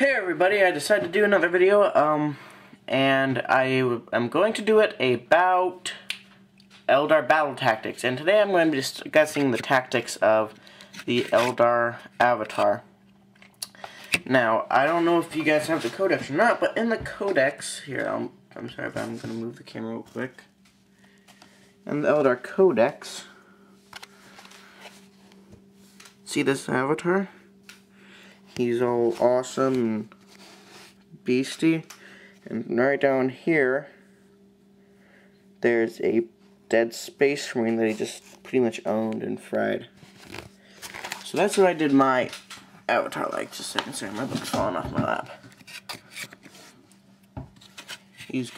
Hey everybody, I decided to do another video, and I'm going to do it about Eldar battle tactics, and today I'm going to be discussing the tactics of the Eldar avatar. Now, I don't know if you guys have the codex or not, but in the codex, here, I'm sorry, but I'm going to move the camera real quick. In the Eldar codex, see this avatar? He's all awesome and beastie. And right down here, there's a dead space marine that he just pretty much owned and fried. So that's what I did my avatar like. Just a second, sorry, my book's falling off my lap. He's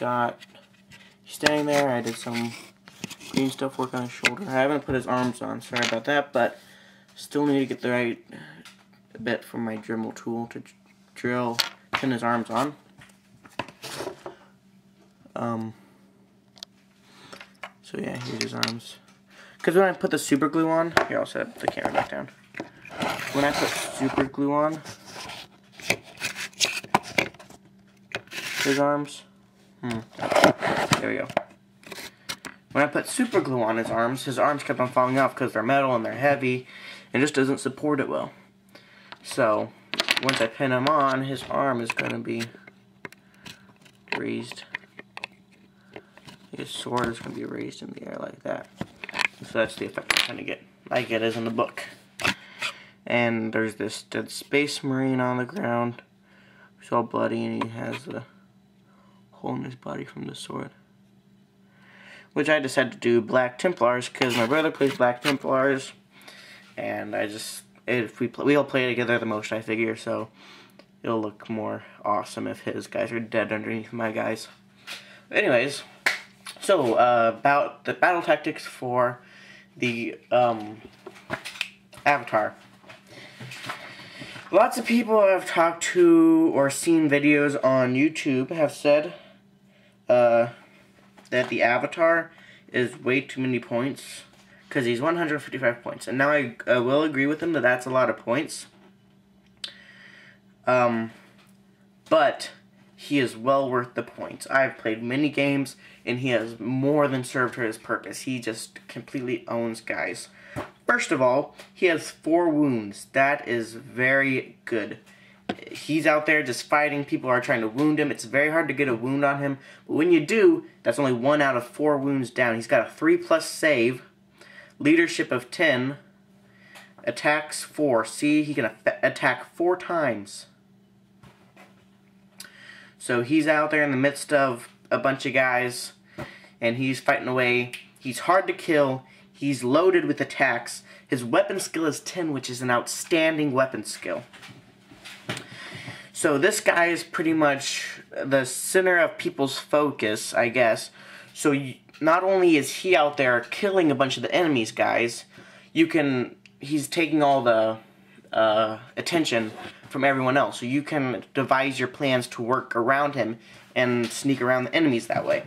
standing there. I did some green stuff work on his shoulder. I haven't put his arms on, sorry about that, but still need to get the right bit from my Dremel tool to pin his arms on. So yeah, here's his arms. Because when I put the super glue on, here I'll set the camera back down. When I put super glue on his arms, there we go. When I put super glue on his arms kept on falling off because they're metal and they're heavy and just doesn't support it well. So, once I pin him on, his arm is going to be raised. His sword is going to be raised in the air like that. So that's the effect I'm trying to get, like it is in the book. And there's this dead space marine on the ground. He's all bloody and he has a hole in his body from the sword. Which I decided to do Black Templars because my brother plays Black Templars. And if we all play together the most, I figure, so it'll look more awesome if his guys are dead underneath my guys. Anyways, so about the battle tactics for the avatar. Lots of people I've talked to or seen videos on YouTube have said that the avatar is way too many points. Because he's 155 points. And now I will agree with him that that's a lot of points. But he is well worth the points. I've played many games and he has more than served his purpose. He just completely owns guys. First of all, he has 4 wounds. That is very good. He's out there just fighting. People are trying to wound him. It's very hard to get a wound on him. But when you do, that's only 1 out of 4 wounds down. He's got a 3+ save. Leadership of 10, attacks 4. See, he can attack 4 times. So he's out there in the midst of a bunch of guys, and he's fighting away. He's hard to kill. He's loaded with attacks. His weapon skill is 10, which is an outstanding weapon skill. So this guy is pretty much the center of people's focus, I guess. So not only is he out there killing a bunch of the enemies, guys, he's taking all the attention from everyone else. So you can devise your plans to work around him and sneak around the enemies that way.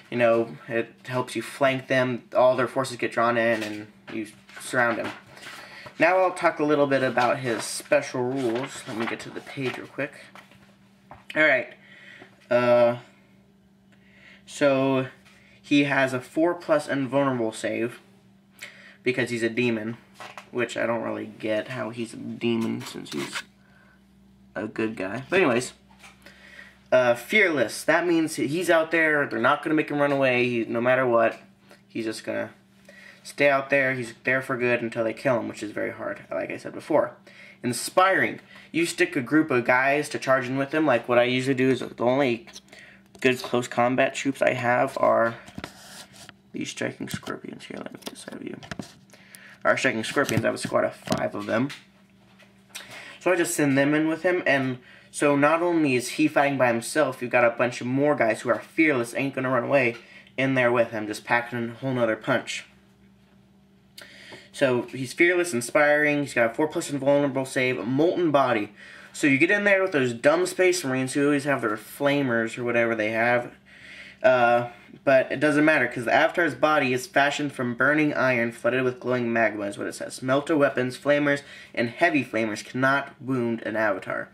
You know, it helps you flank them, all their forces get drawn in, and you surround him. Now I'll talk a little bit about his special rules. Let me get to the page real quick. Alright. So he has a 4+ invulnerable save because he's a demon, which I don't really get how he's a demon since he's a good guy. But anyways, fearless. That means he's out there. They're not going to make him run away no matter what. He's just going to stay out there. He's there for good until they kill him, which is very hard, like I said before. Inspiring. You stick a group of guys to charge in with him. Like what I usually do is the only good close combat troops I have are these striking scorpions here. Let me get this out of you. Our striking scorpions, I have a squad of 5 of them. So I just send them in with him, and so not only is he fighting by himself, you've got a bunch of more guys who are fearless, ain't gonna run away, in there with him, just packing a whole nother punch. So he's fearless, inspiring, he's got a 4+ invulnerable save, a molten body. So you get in there with those dumb space marines who always have their flamers or whatever they have. But it doesn't matter because the avatar's body is fashioned from burning iron flooded with glowing magma is what it says. Melter weapons, flamers, and heavy flamers cannot wound an avatar.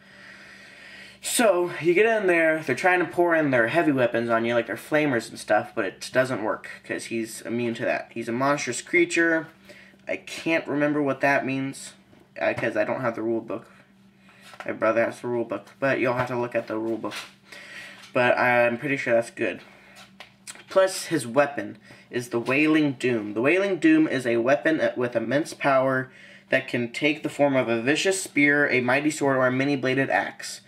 So, you get in there, they're trying to pour in their heavy weapons on you, like their flamers and stuff, but it doesn't work, because he's immune to that. He's a monstrous creature. I can't remember what that means, because I don't have the rule book. My brother has the rule book, but you'll have to look at the rule book. But I'm pretty sure that's good. Plus, his weapon is the Wailing Doom. The Wailing Doom is a weapon with immense power that can take the form of a vicious spear, a mighty sword, or a many-bladed axe.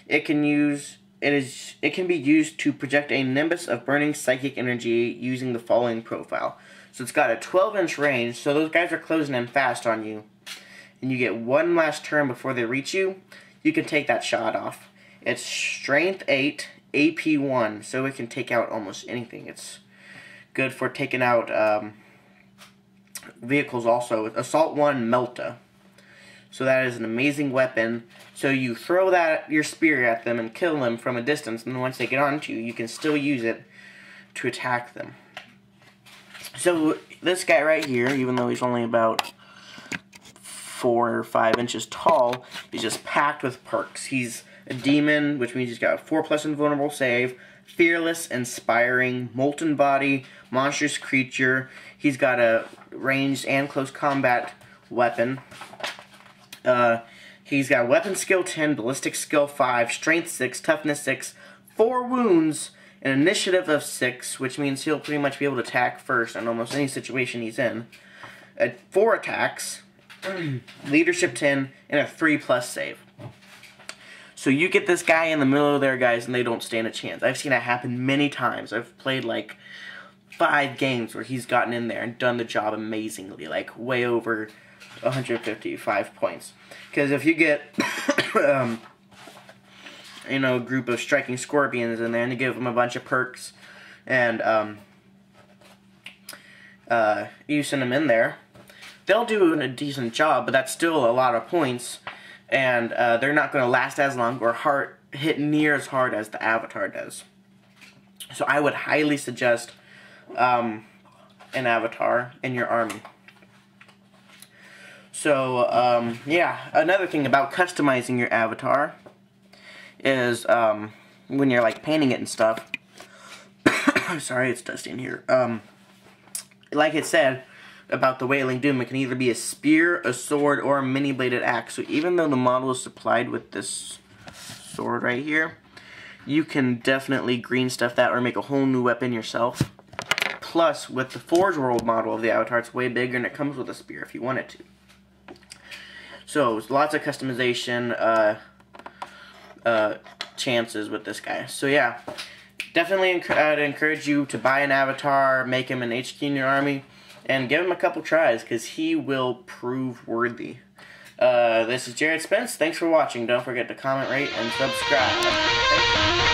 It can be used to project a nimbus of burning psychic energy using the following profile. So it's got a 12-inch range, so those guys are closing in fast on you. And you get one last turn before they reach you. You can take that shot off. It's Strength 8, AP 1, so it can take out almost anything. It's good for taking out vehicles also. Assault 1, Melta. So that is an amazing weapon. So you throw your spear at them and kill them from a distance, and then once they get onto you, you can still use it to attack them. So this guy right here, even though he's only about 4 or 5 inches tall, he's just packed with perks. He's a demon, which means he's got a 4+ invulnerable save, fearless, inspiring, molten body, monstrous creature. He's got a ranged and close combat weapon. He's got weapon skill 10, ballistic skill 5, strength 6, toughness 6, 4 wounds, an initiative of 6, which means he'll pretty much be able to attack first in almost any situation he's in. 4 attacks, leadership 10, and a 3+ save. So you get this guy in the middle of their guys and they don't stand a chance. I've seen it happen many times. I've played like 5 games where he's gotten in there and done the job amazingly, like way over 155 points. Because if you get you know, a group of striking scorpions in there and you give them a bunch of perks and you send them in there, they'll do a decent job, but that's still a lot of points, and they're not going to last as long or hit near as hard as the Avatar does. So I would highly suggest an Avatar in your army. So, yeah, another thing about customizing your avatar is, when you're, like, painting it and stuff, sorry, it's dusty in here, like it said about the Wailing Doom, it can either be a spear, a sword, or a many-bladed axe. So even though the model is supplied with this sword right here, you can definitely green stuff that or make a whole new weapon yourself. Plus, with the Forge World model of the Avatar, it's way bigger and it comes with a spear if you want it to. So, lots of customization chances with this guy. So, yeah, definitely I'd encourage you to buy an Avatar, make him an HQ in your army, and give him a couple tries, because he will prove worthy. This is Jared Spence. Thanks for watching. Don't forget to comment, rate, and subscribe. Thanks.